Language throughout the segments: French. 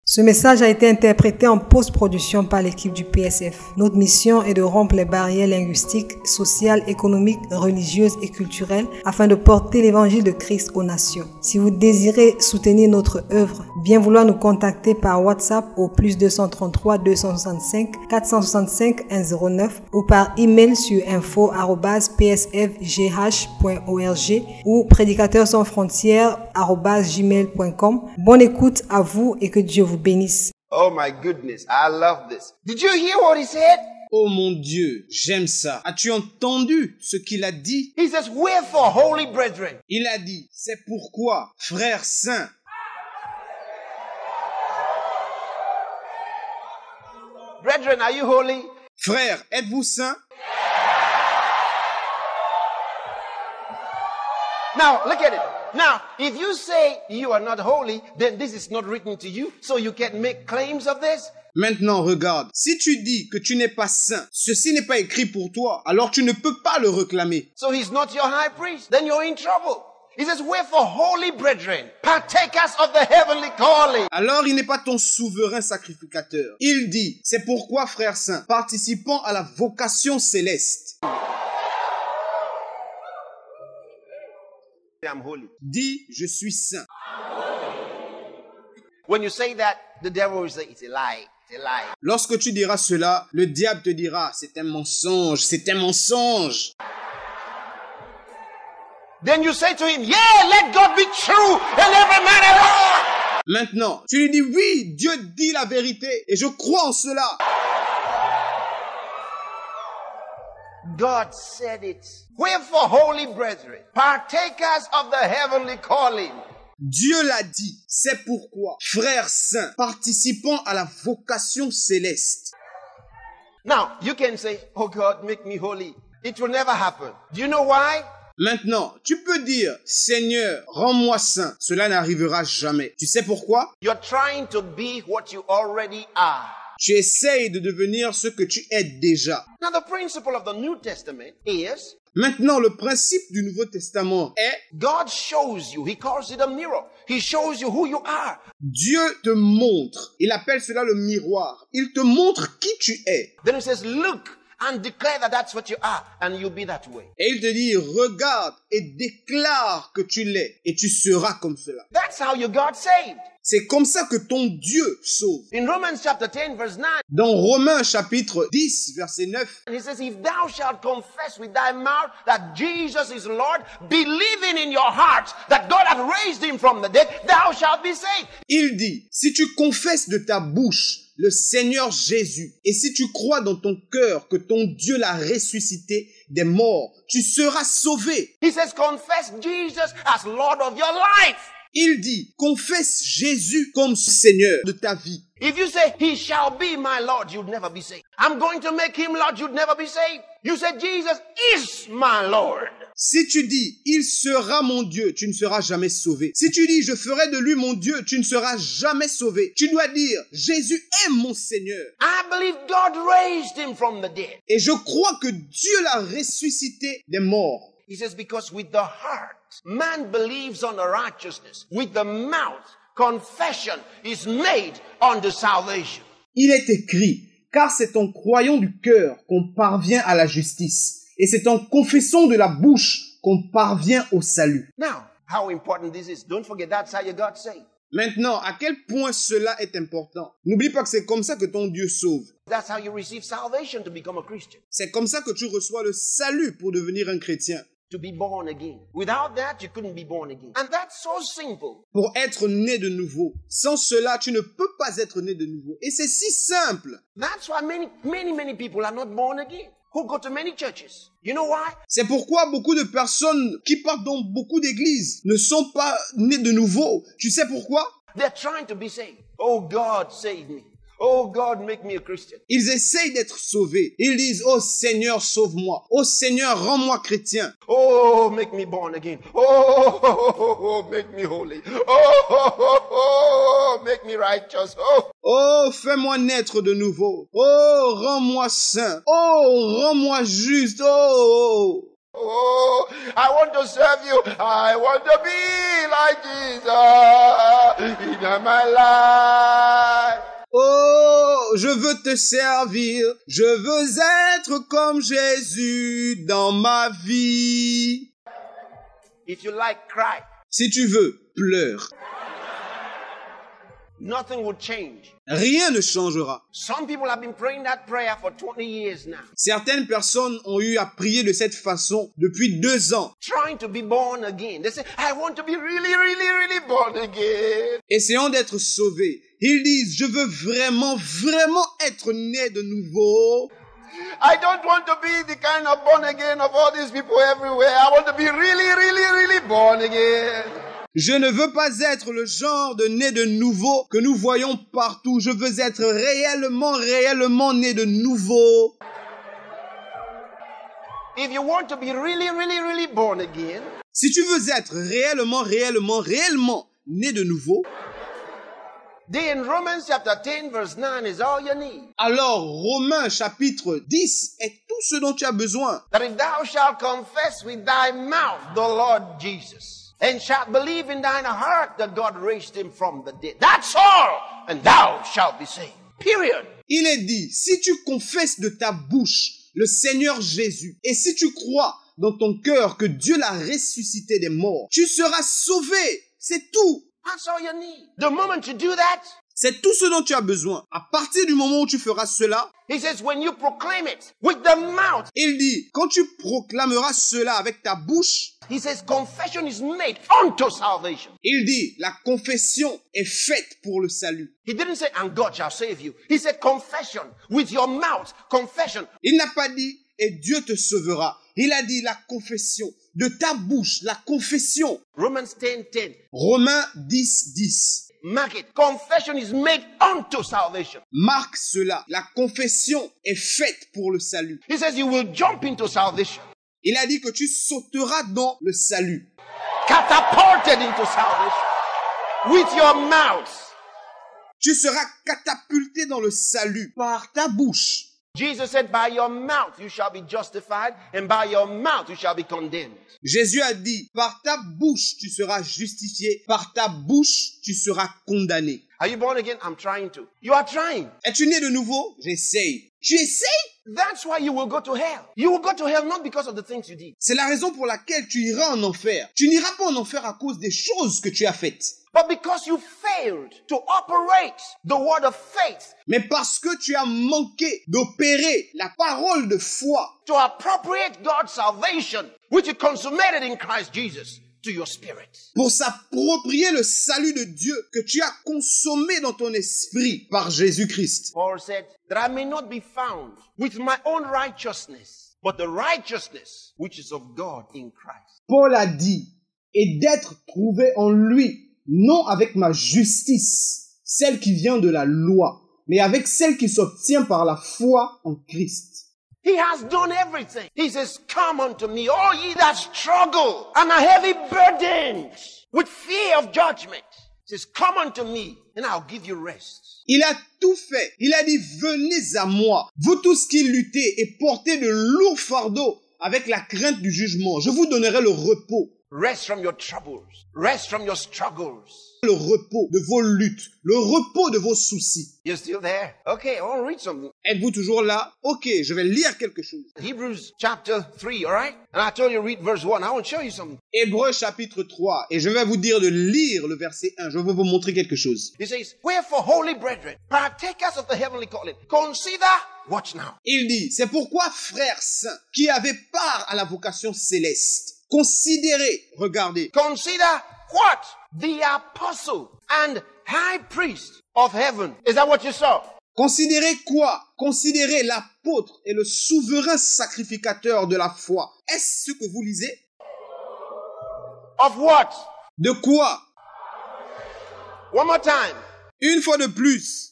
Ce message a été interprété en post-production par l'équipe du PSF. Notre mission est de rompre les barrières linguistiques, sociales, économiques, religieuses et culturelles afin de porter l'évangile de Christ aux nations. Si vous désirez soutenir notre œuvre, bien vouloir nous contacter par WhatsApp au +233 265 465 109 ou par email sur info@psfgh.org ou prédicateurs-sans-frontières@gmail.com. Bonne écoute à vous et que Dieu vous bénisse. Oh my goodness, I love this. Did you hear what he said? Oh mon Dieu, j'aime ça. As-tu entendu ce qu'il a dit? He says, wherefore, holy brethren. Il a dit, c'est pourquoi, frères saints. Brethren, are you holy? Frères, êtes-vous saints? Now, look at it. Now, if you say you are not holy, then this is not written to you, so you can make claims of this. Maintenant, regarde. Si tu dis que tu n'es pas saint, ceci n'est pas écrit pour toi, alors tu ne peux pas le réclamer. So he's not your high priest. Then you're in trouble. He says, wherefore, holy brethren, partakers of the heavenly calling. Alors il n'est pas ton souverain sacrificateur. Il dit, c'est pourquoi, frères saints, participant à la vocation céleste. I'm holy. Dis, je suis saint. When you say that, the devil will say, it's a lie. It's a lie. Lorsque tu diras cela, le diable te dira, c'est un mensonge, c'est un mensonge. Then you say to him, yeah, let God be true and every man a lie. Maintenant, tu lui dis, oui, Dieu dit la vérité et je crois en cela. God said it. Wherefore, holy brethren, partakers of the heavenly calling. Dieu l'a dit. C'est pourquoi, frères saints, participant à la vocation céleste. Now, you can say, oh God, make me holy. It will never happen. Do you know why? Maintenant, tu peux dire, Seigneur, rends-moi saint. Cela n'arrivera jamais. Tu sais pourquoi? You're trying to be what you already are. Tu essayes de devenir ce que tu es déjà. Now, the principle of the New Testament is Maintenant, le principe du Nouveau Testament est God shows you. He calls it a mirror. He shows you who you are. Dieu te montre. Il appelle cela le miroir. Il te montre qui tu es. Then he says, look and declare that that's what you are, and you'll be that way. Et il te dit, regarde et déclare que tu l'es. Et tu seras comme cela. That's how you got saved. C'est comme ça que ton Dieu sauve. In Romans chapter 10, verse 9, Dans Romains chapitre 10, verset 9, he says, if thou shalt confess with thy mouth that Jesus is Lord, believing in your heart that God hath raised him from the dead, thou shalt be saved. il dit, si tu confesses de ta bouche le Seigneur Jésus, et si tu crois dans ton cœur que ton Dieu l'a ressuscité des morts, tu seras sauvé. He says, confess Jesus as Lord of your life. Il dit, confesse Jésus comme Seigneur de ta vie. If you say, he shall be my Lord, you'd never be saved. I'm going to make him Lord, you'd never be saved. You say, Jesus is my Lord. Si tu dis, il sera mon Dieu, tu ne seras jamais sauvé. Si tu dis, je ferai de lui mon Dieu, tu ne seras jamais sauvé. Tu dois dire, Jésus est mon Seigneur. I believe God raised him from the dead. Et je crois que Dieu l'a ressuscité des morts. He says, because with the heart, man believes on the righteousness. With the mouth, confession is made unto salvation. Il est écrit, car c'est en croyant du cœur qu'on parvient à la justice. Et c'est en confessant de la bouche qu'on parvient au salut. Now, how important this is. Don't forget that's how you got saved. Maintenant, à quel point cela est important. N'oublie pas que c'est comme ça que ton Dieu sauve. That's how you receive salvation to become a Christian. C'est comme ça que tu reçois le salut pour devenir un chrétien. To be born again. Without that, you couldn't be born again. And that's so simple. Pour être né de nouveau. Sans cela, tu ne peux pas être né de nouveau. Et c'est si simple. That's why many people are not born again. Who go to many churches. You know why? C'est pourquoi beaucoup de personnes qui partent dans beaucoup d'églises ne sont pas nées de nouveau. Tu sais pourquoi? They're trying to be saved. Oh God, save me. Oh God, make me a Christian. Ils essayent d'être sauvés. Ils disent, oh Seigneur, sauve-moi. Oh Seigneur, rends-moi chrétien. Oh, make me born again. Oh, make me holy. Oh, make me righteous. Oh, fais-moi naître de nouveau. Oh, rends-moi saint. Oh, rends-moi juste. Oh. Oh, I want to serve you. I want to be like Jesus in my life. je veux te servir. Je veux être comme Jésus dans ma vie. If you like, cry. Si tu veux, pleure. Nothing will change. Rien ne changera. Some people have been praying that prayer for 20 years now. Certaines personnes ont eu à prier de cette façon depuis 2 ans. Trying to be born again. They say, I want to be really born again. Essayant d'être sauvés. Ils disent, je veux vraiment être né de nouveau. I don't want to be the kind of born again of all these people everywhere. I want to be really born again. Je ne veux pas être le genre de né de nouveau que nous voyons partout. Je veux être réellement né de nouveau. If you want to be really born again, si tu veux être réellement né de nouveau, then Romans chapter 10 verse 9 is all you need. Alors Romains chapitre 10 est tout ce dont tu as besoin. That if thou shalt confess with thy mouth the Lord Jesus, and shalt believe in thine heart that God raised him from the dead. That's all, and thou shalt be saved. Period. Il est dit, si tu confesses de ta bouche le Seigneur Jésus, et si tu crois dans ton cœur que Dieu l'a ressuscité des morts, tu seras sauvé. C'est tout. That's all you need. The moment you do that, c'est tout ce dont tu as besoin. À partir du moment où tu feras cela, he says, when you proclaim it with the mouth, il dit, quand tu proclameras cela avec ta bouche, he says, confession is made unto salvation. Il dit, la confession est faite pour le salut. He didn't say, and God shall save you. He said, confession with your mouth, confession. Il n'a pas dit, et Dieu te sauvera. Il a dit, la confession de ta bouche, la confession. Romans 10:10. Romains 10:10. Mark it. Confession is made unto salvation. Marque cela. La confession est faite pour le salut. He says you will jump into salvation. Il a dit que tu sauteras dans le salut. Catapulted into salvation. With your mouth. Tu seras catapulté dans le salut par ta bouche. Jesus said, by your mouth you shall be justified, and by your mouth you shall be condemned. Jésus a dit, par ta bouche tu seras justifié, par ta bouche tu seras condamné. Are you born again? I'm trying to. You are trying. Es-tu né de nouveau? J'essaye. Tu essayes? That's why you will go to hell. You will go to hell not because of the things you did. C'est la raison pour laquelle tu iras en enfer. Tu n'iras pas en enfer à cause des choses que tu as faites. But because you failed to operate the word of faith. Mais parce que tu as manqué d'opérer la parole de foi. To appropriate God's salvation, which is consummated in Christ Jesus, to your spirit. Pour s'approprier le salut de Dieu que tu as consommé dans ton esprit par Jésus-Christ. Paul said, that I may not be found with my own righteousness, but the righteousness which is of God in Christ. Paul a dit, et d'être trouvé en lui, non avec ma justice, celle qui vient de la loi, mais avec celle qui s'obtient par la foi en Christ. He has done everything. He says, come unto me, all ye that struggle and are heavy burdened with fear of judgment. He says, come unto me and I'll give you rest. Il a tout fait. Il a dit, venez à moi, vous tous qui luttez et portez de lourds fardeaux avec la crainte du jugement. Je vous donnerai le repos. Rest from your troubles. Rest from your struggles. Le repos de vos luttes. Le repos de vos soucis. You're still there? Okay, I want to read something. Êtes-vous toujours là? Ok, je vais lire quelque chose. Hebrews chapter 3, all right? And I told you read verse 1. I want to show you something. Hébreux chapitre 3. Et je vais vous dire de lire le verset 1. Je vais vous montrer quelque chose. He says, wherefore, holy brethren, partakers of the heavenly calling, consider, watch now. Il dit, c'est pourquoi, frères saints, qui avaient part à la vocation céleste, considérez, regardez. Consider what? The apostle and high priest of heaven. Is that what you saw? Considérez quoi? Considérez l'apôtre et le souverain sacrificateur de la foi. Est-ce ce que vous lisez? Of what? De quoi? One more time. Une fois de plus.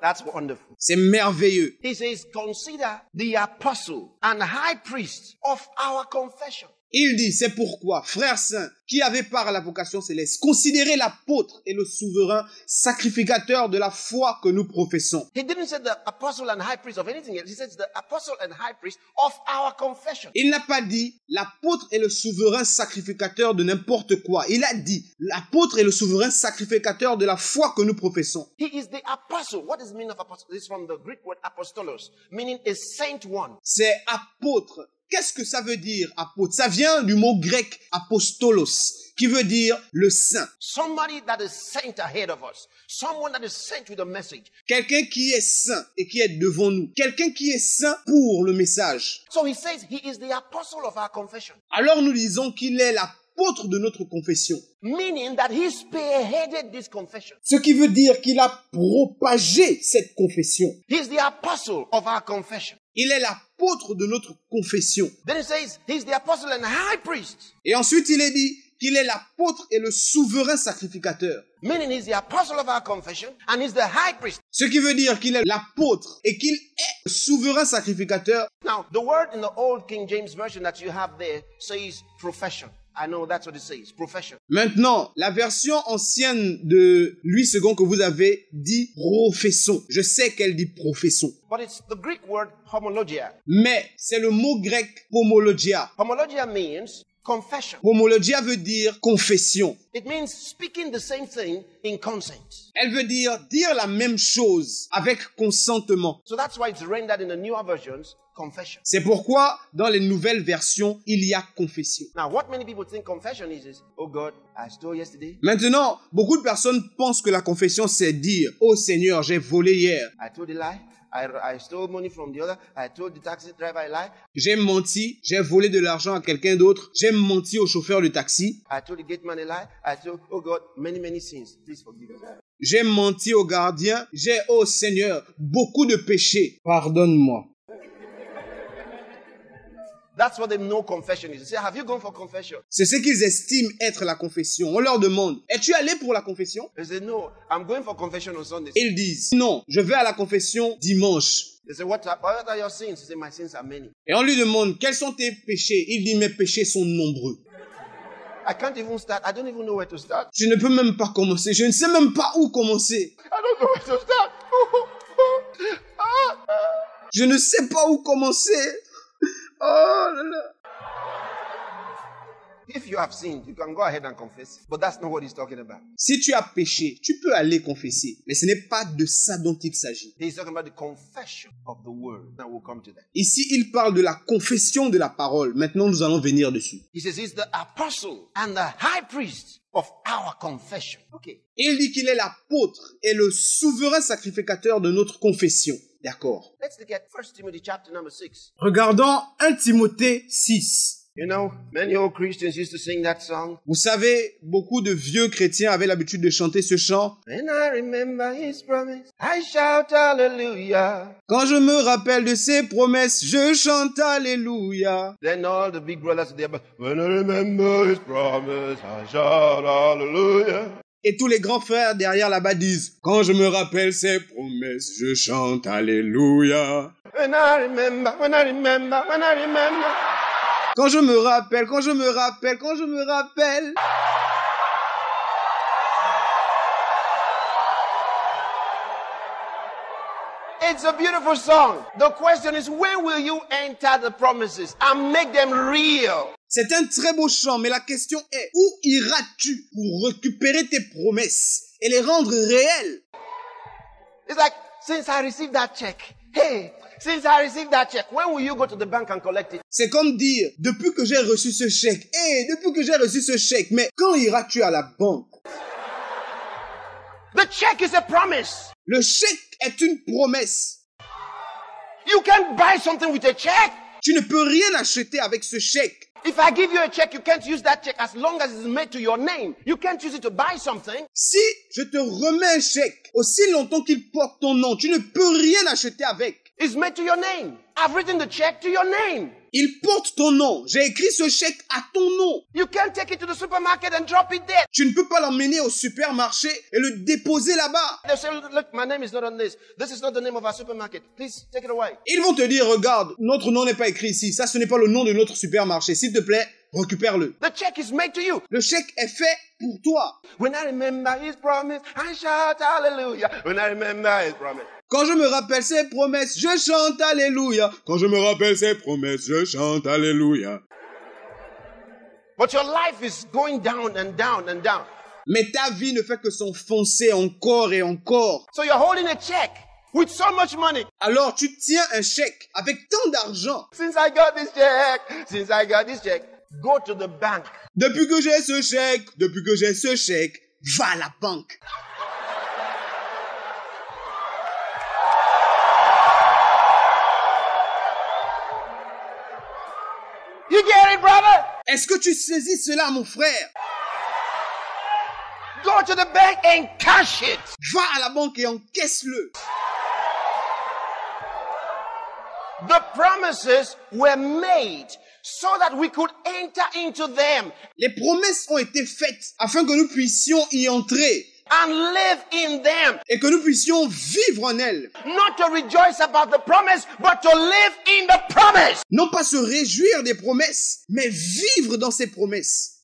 That's wonderful. C'est merveilleux. He says, consider the apostle and high priest of our confession. Il dit, c'est pourquoi, frères saints, qui avez part à la vocation céleste, considérez l'apôtre et le souverain sacrificateur de la foi que nous professons. He didn't say the apostle and high priest of anything else. He says the apostle and high priest of our confession. Il n'a pas dit l'apôtre et le souverain sacrificateur de n'importe quoi. Il a dit l'apôtre et le souverain sacrificateur de la foi que nous professons. He is the apostle. What is the meaning of apostle? This is from the Greek word apostolos, meaning a saint one. C'est apôtre. Qu'est-ce que ça veut dire, apôtre? Ça vient du mot grec apostolos, qui veut dire le saint. Somebody that is sent ahead of us. Someone that is sent with a message. Quelqu'un qui est saint et qui est devant nous. Quelqu'un qui est saint pour le message. So he says he is the apostle of our confession. Alors nous disons qu'il est l'apôtre de notre confession. Meaning that he spearheaded this confession. Ce qui veut dire qu'il a propagé cette confession. He is the apostle of our confession. Il est l'apôtre de notre confession. Then he says he's the apostle and high priest. Et ensuite il est dit qu'il est l'apôtre et le souverain sacrificateur. Meaning he's the apostle of our confession and he's the high priest. Ce qui veut dire qu'il est l'apôtre et qu'il est le souverain sacrificateur. Now, the word in the old King James version that you have there says profession. I know that's what it says, profession. Maintenant, la version ancienne de Louis II que vous avez dit professons. Je sais qu'elle dit professons. But it's the Greek word homologia. Mais c'est le mot grec homologia. Homologia means confession. Homologia veut dire confession. It means speaking the same thing in consent. Elle veut dire la même chose avec consentement. So that's why it's rendered in the newer versions, confession. C'est pourquoi dans les nouvelles versions, il y a confession. Now, what many people think confession is oh God, I stole yesterday. Maintenant, beaucoup de personnes pensent que la confession, c'est dire, oh Seigneur, j'ai volé hier. I told a lie. I stole money from the other. I told the taxi driver a lie. J'ai menti, j'ai volé de l'argent à quelqu'un d'autre. J'ai menti au chauffeur de taxi. I told the gate man a lie. I told, oh God, many sins. Please forgive us. J'ai menti au gardien. Oh Seigneur, beaucoup de péchés. Pardonne-moi. That's what they know confession is. They say, have you gone for confession? C'est ce qu'ils estiment être la confession. On leur demande, es-tu allé pour la confession? They say, no, I'm going for confession on Sunday. Ils disent, non, je vais à la confession dimanche. They say, what are your sins? He say, my sins are many. Et on lui demande, quels sont tes péchés? Il dit, mes péchés sont nombreux. I can't even start. I don't even know where to start. Je ne peux même pas commencer. Je ne sais même pas où commencer. I don't know where to start. Je ne sais pas où commencer. Oh là là. If you have sinned, you can go ahead and confess. But that's not what he's talking about. Si tu as péché, tu peux aller confesser. Mais ce n'est pas de ça dont il s'agit. He's talking about the confession of the word. Now we'll come to that. Ici, il parle de la confession de la parole. Maintenant, nous allons venir dessus. He says he's the apostle and the high priest of our confession. Okay. Il dit qu'il est l'apôtre et le souverain sacrificateur de notre confession. D'accord. Let's look at 1 Timothy chapter number 6. Regardons 1 Timothée 6. You know, many old Christians used to sing that song. Vous savez, beaucoup de vieux chrétiens avaient l'habitude de chanter ce chant. When I remember his promise, I shout hallelujah. Quand je me rappelle de ses promesses, je chante alléluia. Then all the big brothers there, but when I remember his promise, I shout hallelujah. Et tous les grands frères derrière là-bas disent, quand je me rappelle ses promesses, je chante alléluia. When I remember. Quand je me rappelle. It's a beautiful song. The question is, when will you enter the promises and make them real? C'est un très beau chant, mais la question est, où iras-tu pour récupérer tes promesses et les rendre réelles? It's like, since I received that check, when will you go to the bank and collect it? C'est comme dire, depuis que j'ai reçu ce chèque, mais quand iras-tu à la banque? The check is a promise. Le chèque est une promesse. You can't buy something with a check. Tu ne peux rien acheter avec ce chèque. If I give you a check, you can't use that check as long as it's made to your name. You can't use it to buy something. Si je te remets un chèque, aussi longtemps qu'il porte ton nom, tu ne peux rien acheter avec. It's made to your name. I've written the check to your name. Il porte ton nom. J'ai écrit ce chèque à ton nom. You can't take it to the supermarket and drop it there. Tu ne peux pas l'emmener au supermarché et le déposer là-bas. They'll say, look, my name is not on this. This is not the name of our supermarket. Please take it away. Ils vont te dire, regarde, notre nom n'est pas écrit ici. Ça, ce n'est pas le nom de notre supermarché. S'il te plaît, récupère-le. The check is made to you. Le chèque est fait pour toi. When I remember his promise, I shout hallelujah. When I remember his promise. Quand je me rappelle ses promesses, je chante Alléluia. Quand je me rappelle ses promesses, je chante Alléluia. But your life is going down and down and down. Mais ta vie ne fait que s'enfoncer encore et encore. So you're holding a check with so much money. Alors tu tiens un chèque avec tant d'argent. Since I got this check, go to the bank. Depuis que j'ai ce chèque, va à la banque. You get it, brother? Est-ce que tu saisis cela, mon frère? Go to the bank and cash it. Va à la banque et encaisse-le. The promises were made so that we could enter into them Les promesses ont été faites afin que nous puissions y entrer and live in them. et que nous puissions vivre en elles. Not to rejoice about the promise, but to live in the promise. Non pas se réjouir des promesses, mais vivre dans ces promesses.